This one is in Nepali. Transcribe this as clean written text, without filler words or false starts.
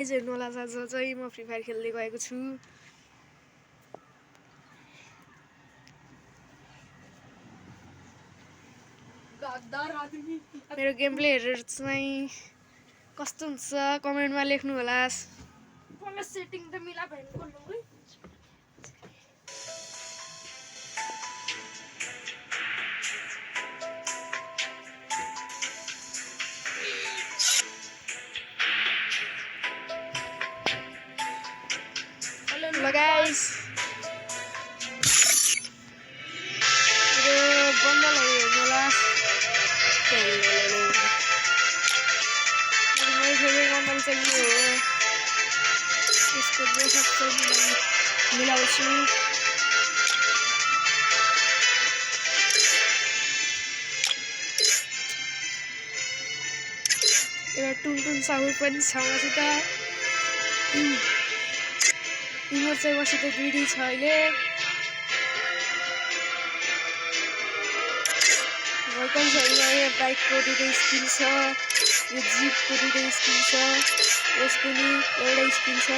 हेर्नु होला आज चाहिँ म फ्री फायर खेल्दै गएको छु। मेरो गेम प्लेहरू चाहिँ कस्तो हुन्छ कमेन्टमा लेख्नु होला। सेटिङ त मिला भएन गर्नु है। Hello guys. Bundle हेर्नु होला। मेरो फेभरेट बन्डल चाहिँ यो हो। यसको ड्रेसअप चाहिँ मिलाउँछु। एउटा टुनटुन साउर पनि छ मसित। इमोट चाहिँ मसित दुईटै छ अहिले। भर्खर यो बाइकको दुईटै स्किन छ, यो जिपको दुईटै स्किन छ, यसको नि एउटै स्किन छ।